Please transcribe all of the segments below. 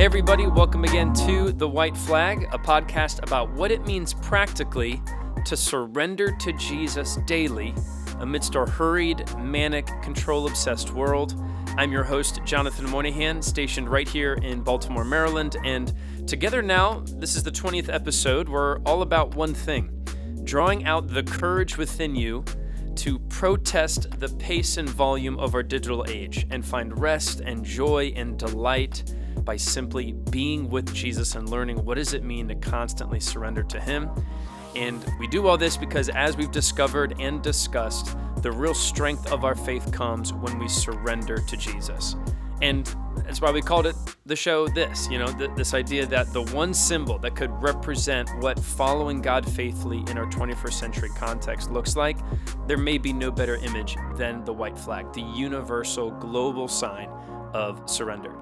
everybody, welcome again to The White Flag, a podcast about what it means practically to surrender to Jesus daily amidst our hurried, manic, control-obsessed world. I'm your host, Jonathan Moynihan, stationed right here in Baltimore, Maryland, and together now, this is the 20th episode. We're all about one thing, drawing out the courage within you to protest the pace and volume of our digital age and find rest and joy and delight by simply being with Jesus and learning what does it mean to constantly surrender to Him. And we do all this because, as we've discovered and discussed, the real strength of our faith comes when we surrender to Jesus. And that's why we called it the show this, this idea that the one symbol that could represent what following God faithfully in our 21st century context looks like, there may be no better image than the white flag, the universal global sign of surrender.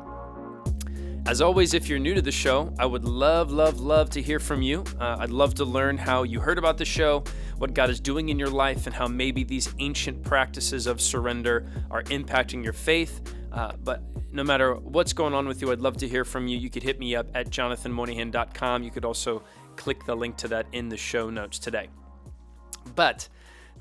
As always, if you're new to the show, I would love to hear from you. I'd love to learn how you heard about the show, what God is doing in your life, and how maybe these ancient practices of surrender are impacting your faith. But no matter what's going on with you, I'd love to hear from you. You could hit me up at jonathanmoynihan.com. You could also click the link to that in the show notes today. But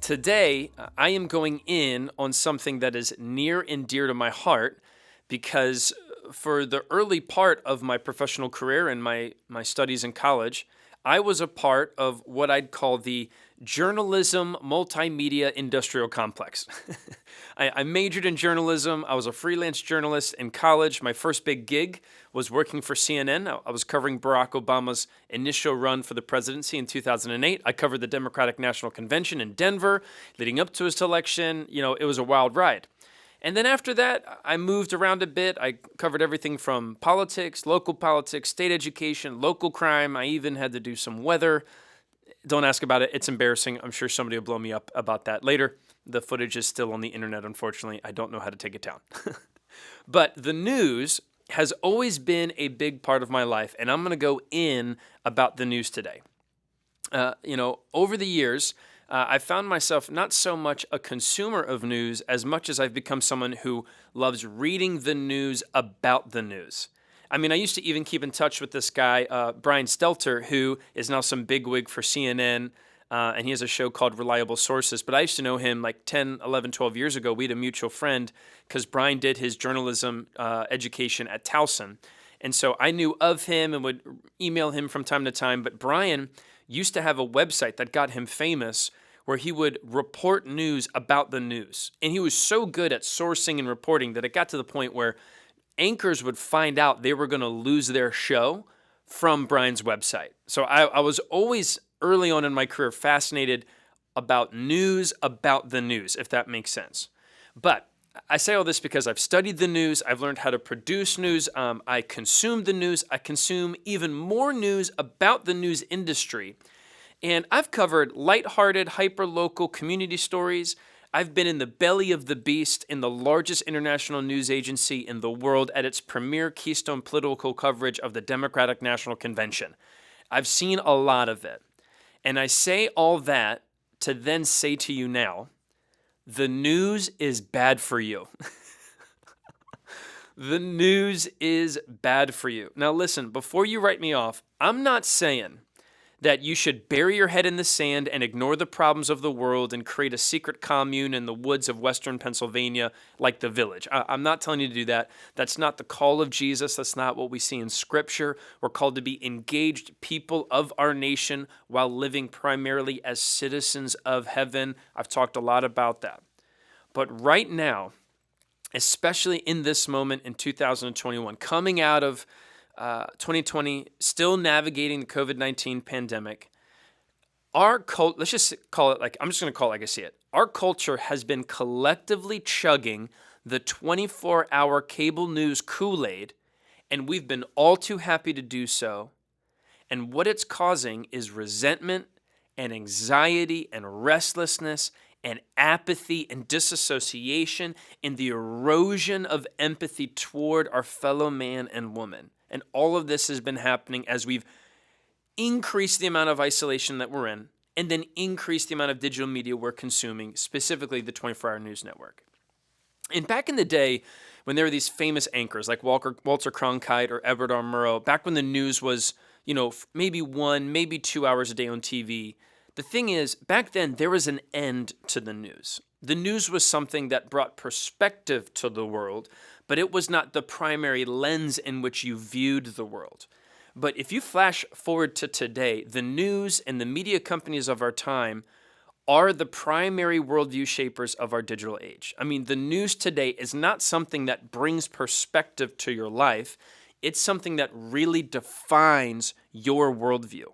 today, I am going in on something that is near and dear to my heart because for the early part of my professional career and my studies in college, I was a part of what I'd call the journalism multimedia industrial complex. I majored in journalism. I was a freelance journalist in college. My first big gig was working for CNN. I was covering Barack Obama's initial run for the presidency in 2008. I covered the Democratic National Convention in Denver leading up to his election. It was a wild ride. And then after that, I moved around a bit. I covered everything from politics, local politics, state education, local crime. I even had to do some weather. Don't ask about it. It's embarrassing. I'm sure somebody will blow me up about that later. The footage is still on the internet, unfortunately. I don't know how to take it down. But the news has always been a big part of my life, and I'm going to go in about the news today. Over the years, I found myself not so much a consumer of news as much as I've become someone who loves reading the news about the news. I used to even keep in touch with this guy, Brian Stelter, who is now some bigwig for CNN, and he has a show called Reliable Sources. But I used to know him like 10, 11, 12 years ago. We had a mutual friend because Brian did his journalism education at Towson. And so I knew of him and would email him from time to time. But Brian used to have a website that got him famous where he would report news about the news. And he was so good at sourcing and reporting that it got to the point where anchors would find out they were going to lose their show from Brian's website. So I was always early on in my career fascinated about news about the news, if that makes sense. But I say all this because I've studied the news. I've learned how to produce news. I consume the news. I consume even more news about the news industry. And I've covered lighthearted, hyper-local community stories. I've been in the belly of the beast in the largest international news agency in the world at its premier keystone political coverage of the Democratic National Convention. I've seen a lot of it. And I say all that to then say to you now, the news is bad for you. The news is bad for you. Now listen, before you write me off, I'm not saying that you should bury your head in the sand and ignore the problems of the world and create a secret commune in the woods of western Pennsylvania like the Village. I'm not telling you to do that. That's not the call of Jesus. That's not what we see in Scripture. We're called to be engaged people of our nation while living primarily as citizens of heaven. I've talked a lot about that. But right now, especially in this moment in 2021, coming out of 2020, still navigating the COVID-19 pandemic, let's just call it like, I'm just going to call it like I see it. Our culture has been collectively chugging the 24-hour cable news Kool-Aid, and we've been all too happy to do so. And what it's causing is resentment and anxiety and restlessness and apathy and disassociation and the erosion of empathy toward our fellow man and woman. And all of this has been happening as we've increased the amount of isolation that we're in and then increased the amount of digital media we're consuming, specifically the 24-hour news network. And back in the day, when there were these famous anchors like Walter Cronkite or Edward R. Murrow, back when the news was, maybe 1, maybe 2 hours a day on TV, the thing is, back then, there was an end to the news. The news was something that brought perspective to the world, but it was not the primary lens in which you viewed the world. But if you flash forward to today, the news and the media companies of our time are the primary worldview shapers of our digital age. I mean, the news today is not something that brings perspective to your life. It's something that really defines your worldview.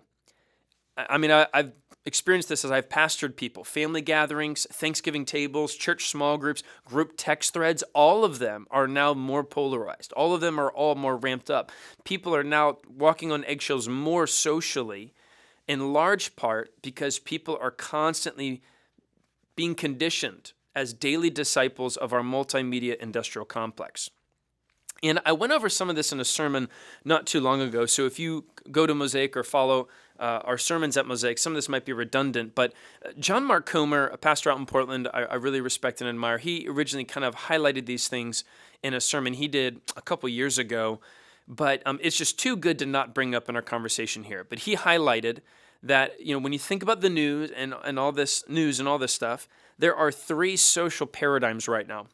I mean, I've experienced this as I've pastored people, family gatherings, Thanksgiving tables, church small groups, group text threads. All of them are now more polarized. All of them are all more ramped up. People are now walking on eggshells more socially, in large part because people are constantly being conditioned as daily disciples of our multimedia industrial complex. And I went over some of this in a sermon not too long ago. So if you go to Mosaic or follow our sermons at Mosaic, some of this might be redundant. But John Mark Comer, a pastor out in Portland, I really respect and admire. He originally kind of highlighted these things in a sermon he did a couple years ago. But it's just too good to not bring up in our conversation here. But he highlighted that, when you think about the news and all this news and all this stuff, there are 3 social paradigms right now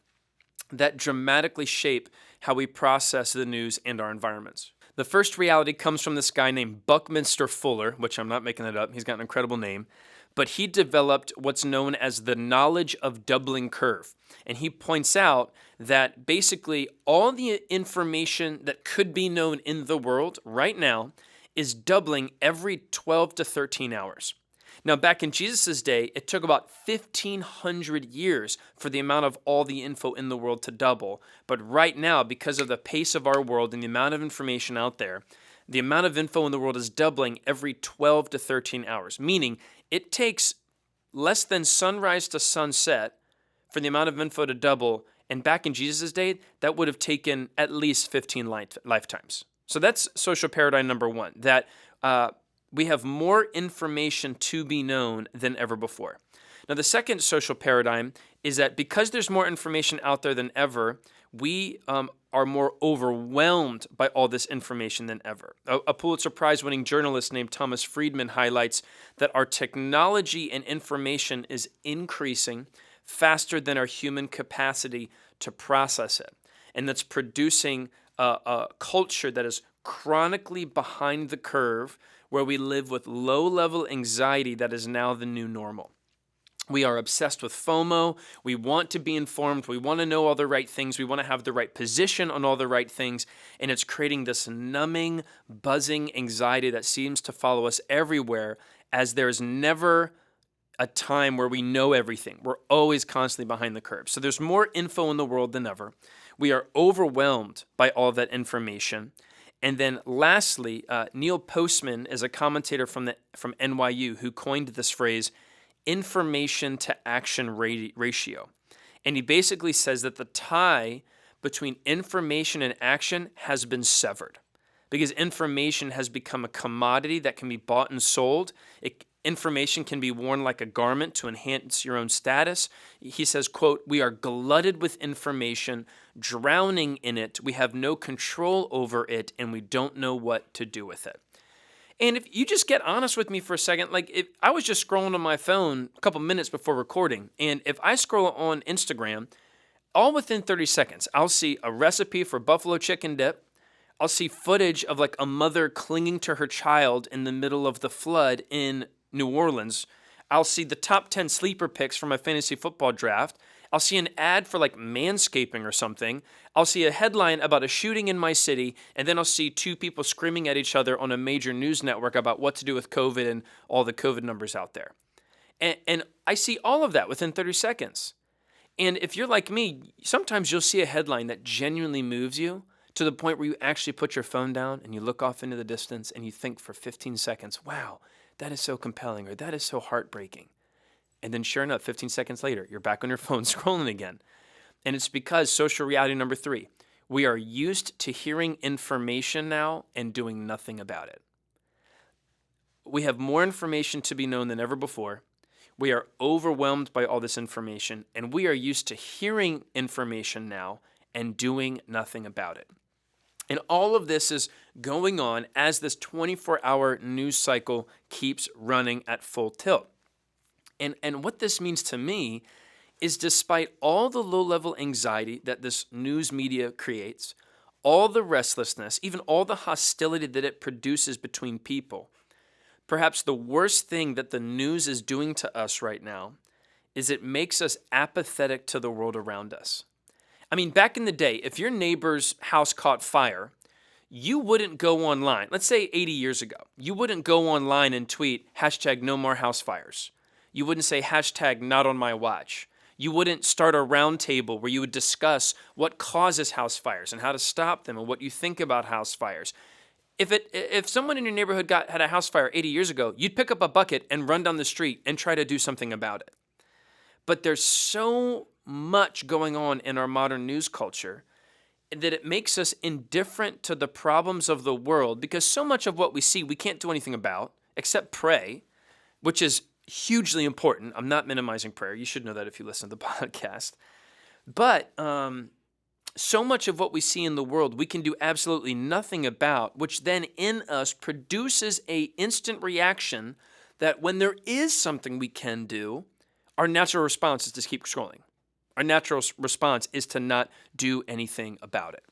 that dramatically shape how we process the news and our environments. The first reality comes from this guy named Buckminster Fuller, which I'm not making it up. He's got an incredible name. But he developed what's known as the knowledge of doubling curve. And he points out that basically all the information that could be known in the world right now is doubling every 12 to 13 hours. Now, back in Jesus' day, it took about 1,500 years for the amount of all the info in the world to double. But right now, because of the pace of our world and the amount of information out there, the amount of info in the world is doubling every 12 to 13 hours, meaning it takes less than sunrise to sunset for the amount of info to double. And back in Jesus' day, that would have taken at least 15 lifetimes. So that's social paradigm number 1, that we have more information to be known than ever before. Now, the second social paradigm is that because there's more information out there than ever, we are more overwhelmed by all this information than ever. A Pulitzer Prize-winning journalist named Thomas Friedman highlights that our technology and information is increasing faster than our human capacity to process it. And that's producing a culture that is chronically behind the curve, where we live with low-level anxiety that is now the new normal. We are obsessed with FOMO. We want to be informed. We want to know all the right things. We want to have the right position on all the right things. And it's creating this numbing, buzzing anxiety that seems to follow us everywhere, as there's never a time where we know everything. We're always constantly behind the curve. So there's more info in the world than ever. We are overwhelmed by all of that information. And then lastly, Neil Postman is a commentator from NYU who coined this phrase, information to action ratio. And he basically says that the tie between information and action has been severed, because information has become a commodity that can be bought and sold. Information can be worn like a garment to enhance your own status. He says, quote, "We are glutted with information, drowning in it. We have no control over it, and we don't know what to do with it." And if you just get honest with me for a second, like if I was just scrolling on my phone a couple minutes before recording, and if I scroll on Instagram, all within 30 seconds, I'll see a recipe for buffalo chicken dip. I'll see footage of like a mother clinging to her child in the middle of the flood in New Orleans. I'll see the top 10 sleeper picks from my fantasy football draft. I'll see an ad for like manscaping or something. I'll see a headline about a shooting in my city, and then I'll see 2 people screaming at each other on a major news network about what to do with COVID and all the COVID numbers out there. And I see all of that within 30 seconds. And if you're like me, sometimes you'll see a headline that genuinely moves you to the point where you actually put your phone down and you look off into the distance and you think for 15 seconds, wow, that is so compelling, or that is so heartbreaking. And then sure enough, 15 seconds later, you're back on your phone scrolling again. And it's because social reality number 3, we are used to hearing information now and doing nothing about it. We have more information to be known than ever before. We are overwhelmed by all this information, and we are used to hearing information now and doing nothing about it. And all of this is going on as this 24-hour news cycle keeps running at full tilt. And what this means to me is, despite all the low-level anxiety that this news media creates, all the restlessness, even all the hostility that it produces between people, perhaps the worst thing that the news is doing to us right now is it makes us apathetic to the world around us. I mean, back in the day, if your neighbor's house caught fire, you wouldn't go online. Let's say 80 years ago, you wouldn't go online and tweet #no more house fires. You wouldn't say #not on my watch. You wouldn't start a round table where you would discuss what causes house fires and how to stop them and what you think about house fires. If someone in your neighborhood had a house fire 80 years ago, you'd pick up a bucket and run down the street and try to do something about it. But there's so much going on in our modern news culture that it makes us indifferent to the problems of the world, because so much of what we see we can't do anything about except pray, which is hugely important. I'm not minimizing prayer. You should know that if you listen to the podcast. But so much of what we see in the world we can do absolutely nothing about, which then in us produces a instant reaction that when there is something we can do, our natural response is to keep scrolling. Our natural response is to not do anything about it.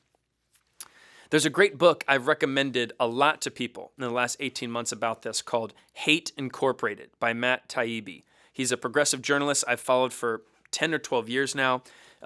There's a great book I've recommended a lot to people in the last 18 months about this called Hate Incorporated by Matt Taibi. He's a progressive journalist I've followed for 10 or 12 years now.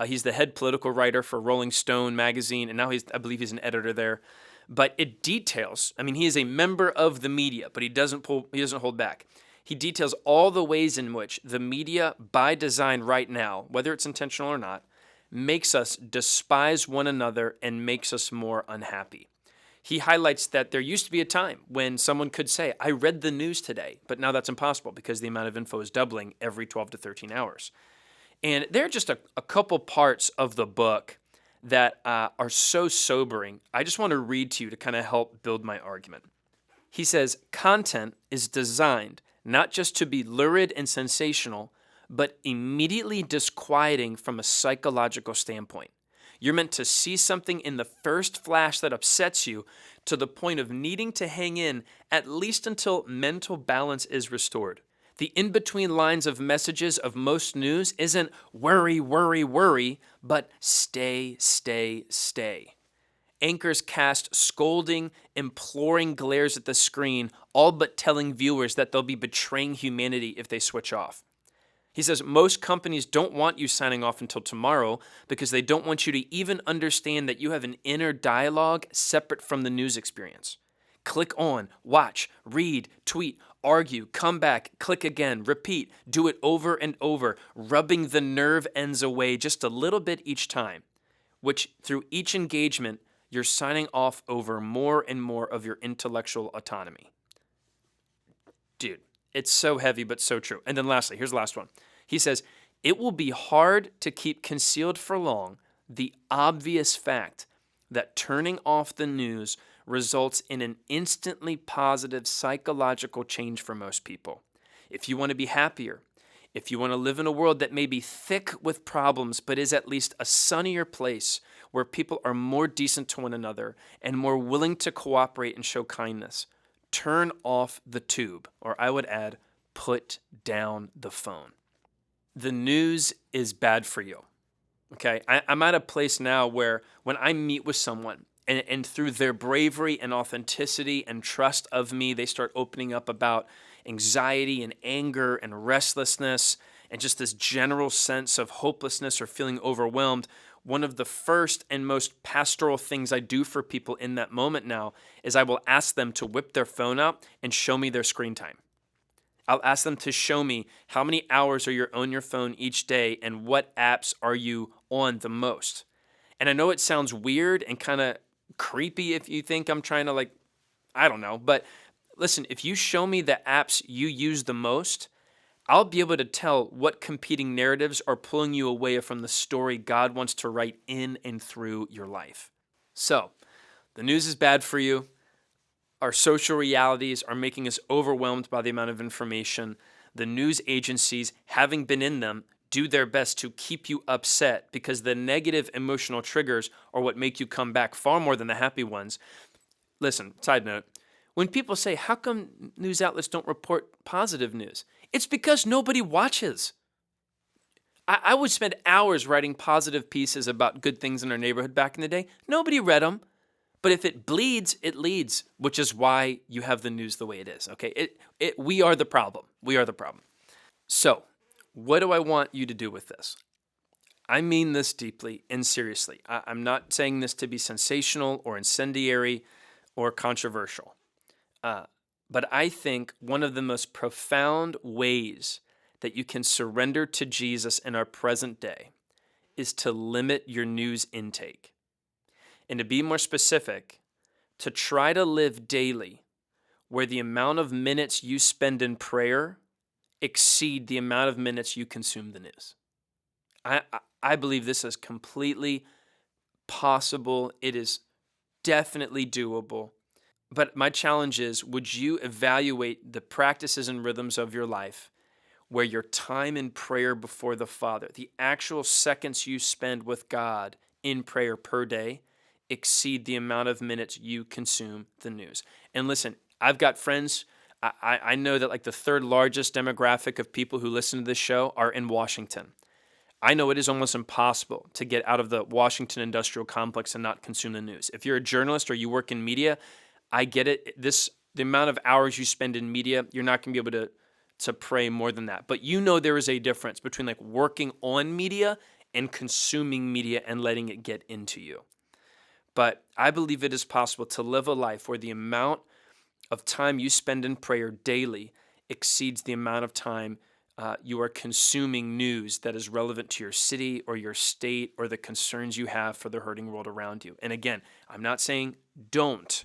He's the head political writer for Rolling Stone magazine, and now I believe he's an editor there. But it details, he is a member of the media, but he doesn't hold back. He details all the ways in which the media, by design right now, whether it's intentional or not, makes us despise one another and makes us more unhappy. He highlights that there used to be a time when someone could say, I read the news today, but now that's impossible because the amount of info is doubling every 12 to 13 hours. And there are just a couple parts of the book that are so sobering. I just want to read to you to kind of help build my argument. He says, content is designed not just to be lurid and sensational, but immediately disquieting from a psychological standpoint. You're meant to see something in the first flash that upsets you to the point of needing to hang in at least until mental balance is restored. The in-between lines of messages of most news isn't worry, worry, worry, but stay, stay, stay. Anchors cast scolding, imploring glares at the screen, all but telling viewers that they'll be betraying humanity if they switch off. He says most companies don't want you signing off until tomorrow because they don't want you to even understand that you have an inner dialogue separate from the news experience. Click on, watch, read, tweet, argue, come back, click again, repeat, do it over and over, rubbing the nerve ends away just a little bit each time, which through each engagement, you're signing off over more and more of your intellectual autonomy. Dude, it's so heavy, but so true. And then lastly, here's the last one. He says, it will be hard to keep concealed for long the obvious fact that turning off the news results in an instantly positive psychological change for most people. If you want to be happier, if you want to live in a world that may be thick with problems, but is at least a sunnier place where people are more decent to one another and more willing to cooperate and show kindness, turn off the tube, or I would add, put down the phone. The news is bad for you. Okay, I'm at a place now where when I meet with someone and through their bravery and authenticity and trust of me, they start opening up about anxiety and anger and restlessness and just this general sense of hopelessness or feeling overwhelmed. One of the first and most pastoral things I do for people in that moment now is I will ask them to whip their phone out and show me their screen time. I'll ask them to show me how many hours are you on your phone each day and what apps are you on the most. And I know it sounds weird and kind of creepy if you think I'm trying to I don't know. But listen, if you show me the apps you use the most, I'll be able to tell what competing narratives are pulling you away from the story God wants to write in and through your life. So, the news is bad for you. Our social realities are making us overwhelmed by the amount of information. the news agencies, having been in them, do their best to keep you upset because the negative emotional triggers are what make you come back far more than the happy ones. Listen, side note, when people say, how come news outlets don't report positive news? It's because nobody watches. I would spend hours writing positive pieces about good things in our neighborhood back in the day. Nobody read them. But if it bleeds, it leads, which is why you have the news the way it is. Okay, we are the problem. We are the problem. So, what do I want you to do with this? I mean this deeply and seriously. I'm not saying this to be sensational or incendiary or controversial. But I think one of the most profound ways that you can surrender to Jesus in our present day is to limit your news intake. And to be more specific, to try to live daily where the amount of minutes you spend in prayer exceed the amount of minutes you consume the news. I believe this is completely possible. It is definitely doable. But my challenge is, would you evaluate the practices and rhythms of your life where your time in prayer before the Father, the actual seconds you spend with God in prayer per day, exceed the amount of minutes you consume the news? And listen, I've got friends. I know that like the third largest demographic of people who listen to this show are in Washington. I know it is almost impossible to get out of the Washington industrial complex and not consume the news. If you're a journalist or you work in media, I get it. The amount of hours you spend in media, you're not going to be able to pray more than that. But you know there is a difference between like working on media and consuming media and letting it get into you. But I believe it is possible to live a life where the amount of time you spend in prayer daily exceeds the amount of time you are consuming news that is relevant to your city or your state or the concerns you have for the hurting world around you. And again, I'm not saying don't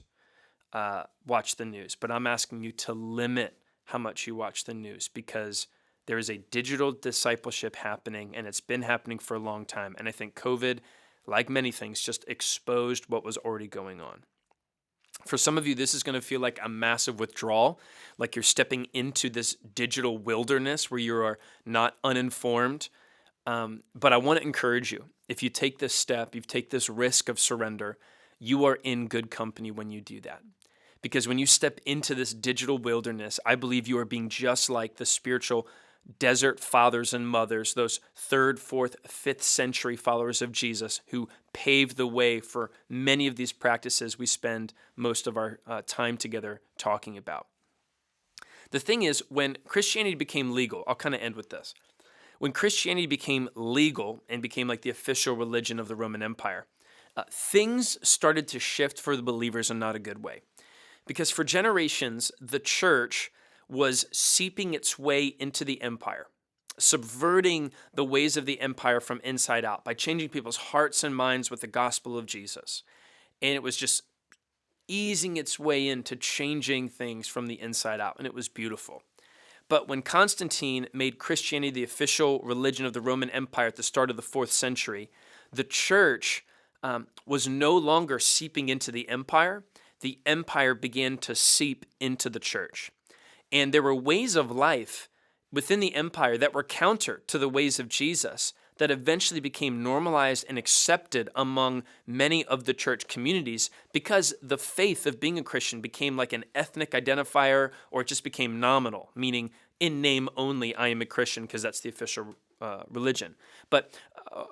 watch the news, but I'm asking you to limit how much you watch the news, because there is a digital discipleship happening, and it's been happening for a long time. And I think COVID, like many things, just exposed what was already going on. For some of you, this is going to feel like a massive withdrawal, like you're stepping into this digital wilderness where you are not uninformed. But I want to encourage you, if you take this step, you take this risk of surrender, you are in good company when you do that. Because when you step into this digital wilderness, I believe you are being just like the spiritual desert fathers and mothers, those 3rd, 4th, 5th century followers of Jesus who paved the way for many of these practices we spend most of our time together talking about. The thing is, when Christianity became legal, I'll kind of end with this. When Christianity became legal and became like the official religion of the Roman Empire, things started to shift for the believers in not a good way. Because for generations, the church was seeping its way into the empire, subverting the ways of the empire from inside out by changing people's hearts and minds with the gospel of Jesus. And it was just easing its way into changing things from the inside out, and it was beautiful. But when Constantine made Christianity the official religion of the Roman Empire at the start of the 4th century, the church was no longer seeping into the empire. The empire began to seep into the church. And there were ways of life within the empire that were counter to the ways of Jesus that eventually became normalized and accepted among many of the church communities, because the faith of being a Christian became like an ethnic identifier, or it just became nominal, meaning in name only, I am a Christian because that's the official religion. But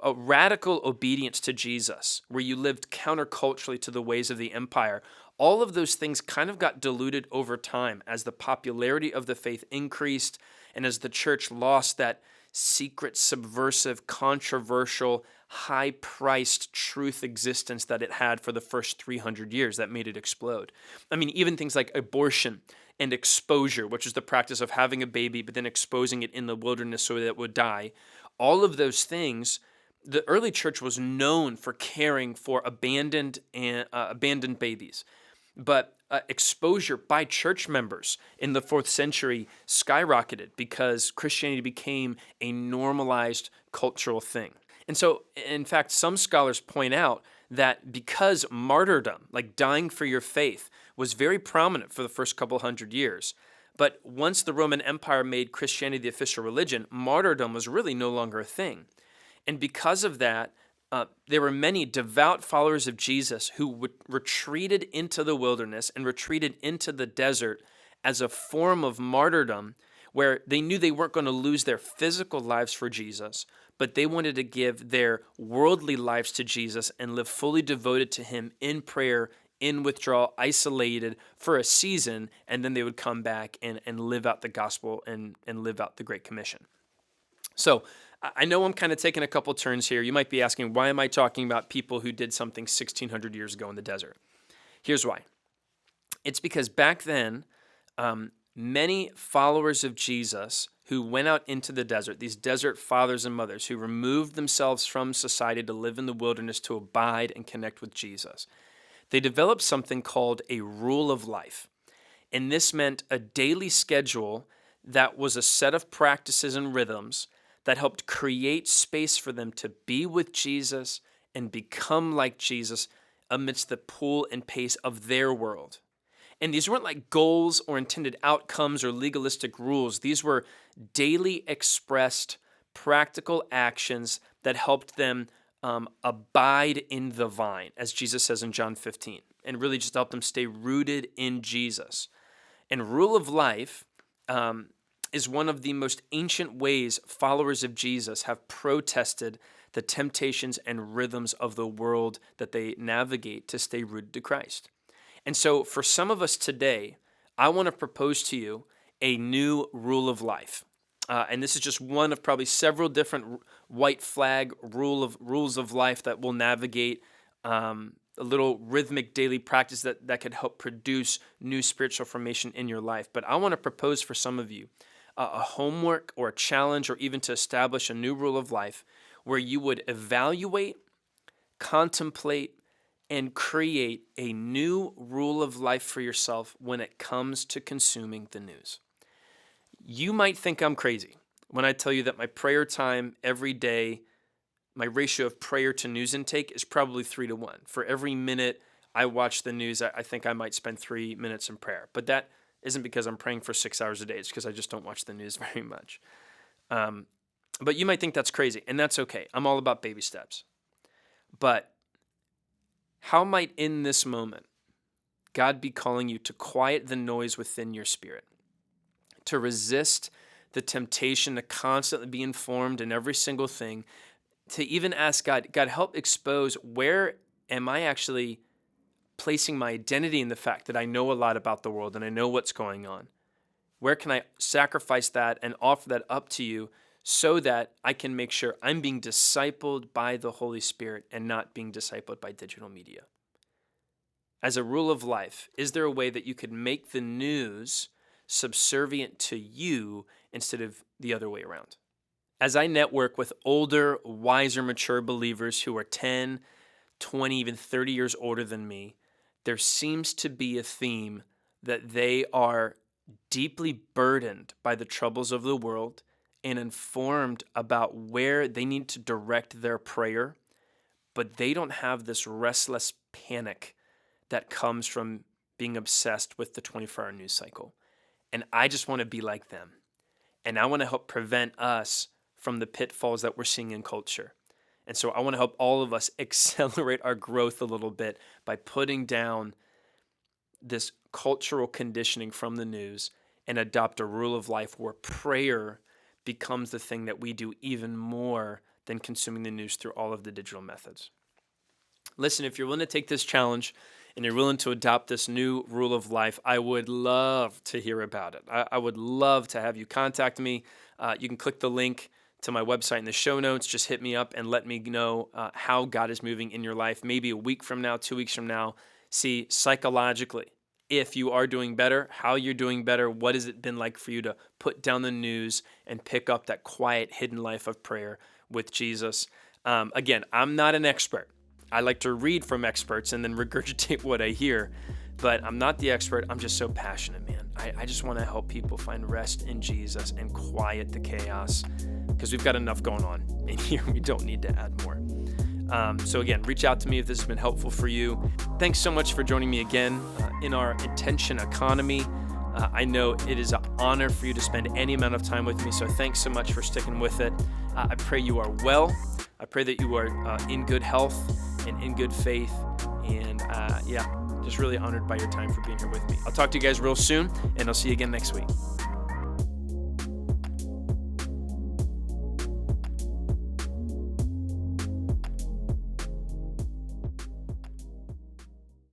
a radical obedience to Jesus, where you lived counterculturally to the ways of the empire, all of those things kind of got diluted over time as the popularity of the faith increased and as the church lost that secret, subversive, controversial, high-priced truth existence that it had for the first 300 years that made it explode. I mean, even things like abortion and exposure, which is the practice of having a baby but then exposing it in the wilderness so that it would die, all of those things, the early church was known for caring for abandoned babies. But exposure by church members in the 4th century skyrocketed because Christianity became a normalized cultural thing. And so, in fact, some scholars point out that because martyrdom, like dying for your faith, was very prominent for the first couple hundred years, But once the Roman Empire made Christianity the official religion, martyrdom was really no longer a thing. And because of that, there were many devout followers of Jesus who retreated into the wilderness and retreated into the desert as a form of martyrdom, where they knew they weren't going to lose their physical lives for Jesus, but they wanted to give their worldly lives to Jesus and live fully devoted to him in prayer, in withdrawal, isolated for a season, and then they would come back and live out the gospel and live out the Great Commission. So I know I'm kind of taking a couple turns here. You might be asking, why am I talking about people who did something 1,600 years ago in the desert? Here's why. It's because back then, many followers of Jesus who went out into the desert, these desert fathers and mothers who removed themselves from society to live in the wilderness to abide and connect with Jesus, they developed something called a rule of life. And this meant a daily schedule that was a set of practices and rhythms that helped create space for them to be with Jesus and become like Jesus amidst the pull and pace of their world. And these weren't like goals or intended outcomes or legalistic rules. These were daily expressed practical actions that helped them abide in the vine, as Jesus says in John 15, and really just help them stay rooted in Jesus. And rule of life is one of the most ancient ways followers of Jesus have protested the temptations and rhythms of the world that they navigate to stay rooted to Christ. And so for some of us today, I want to propose to you a new rule of life. And this is just one of probably several different white flag rules of life that will navigate a little rhythmic daily practice that could help produce new spiritual formation in your life. But I want to propose for some of you a homework or a challenge, or even to establish a new rule of life where you would evaluate, contemplate, and create a new rule of life for yourself when it comes to consuming the news. You might think I'm crazy when I tell you that my prayer time every day, my ratio of prayer to news intake is probably 3-1. For every minute I watch the news, I think I might spend 3 minutes in prayer. But that isn't because I'm praying for 6 hours a day. It's because I just don't watch the news very much. But you might think that's crazy, and that's okay. I'm all about baby steps. But how might in this moment God be calling you to quiet the noise within your spirit, to resist the temptation to constantly be informed in every single thing, to even ask God, help expose where am I actually placing my identity in the fact that I know a lot about the world and I know what's going on? Where can I sacrifice that and offer that up to you so that I can make sure I'm being discipled by the Holy Spirit and not being discipled by digital media? As a rule of life, is there a way that you could make the news subservient to you instead of the other way around? As I network with older, wiser, mature believers who are 10, 20, even 30 years older than me, there seems to be a theme that they are deeply burdened by the troubles of the world and informed about where they need to direct their prayer, but they don't have this restless panic that comes from being obsessed with the 24-hour news cycle. And I just want to be like them. And I want to help prevent us from the pitfalls that we're seeing in culture. And so I want to help all of us accelerate our growth a little bit by putting down this cultural conditioning from the news and adopt a rule of life where prayer becomes the thing that we do even more than consuming the news through all of the digital methods. Listen, if you're willing to take this challenge and you're willing to adopt this new rule of life, I would love to hear about it. I would love to have you contact me. You can click the link to my website in the show notes. Just hit me up and let me know how God is moving in your life. Maybe a week from now, 2 weeks from now, see psychologically if you are doing better, how you're doing better, what has it been like for you to put down the news and pick up that quiet, hidden life of prayer with Jesus. Again, I'm not an expert. I like to read from experts and then regurgitate what I hear, but I'm not the expert. I'm just so passionate, man. I just want to help people find rest in Jesus and quiet the chaos, because we've got enough going on in here. We don't need to add more. So again, reach out to me if this has been helpful for you. Thanks so much for joining me again in our intention economy. I know it is an honor for you to spend any amount of time with me, so thanks so much for sticking with it. I pray you are well. I pray that you are in good health and in good faith, and just really honored by your time for being here with me. I'll talk to you guys real soon, and I'll see you again next week.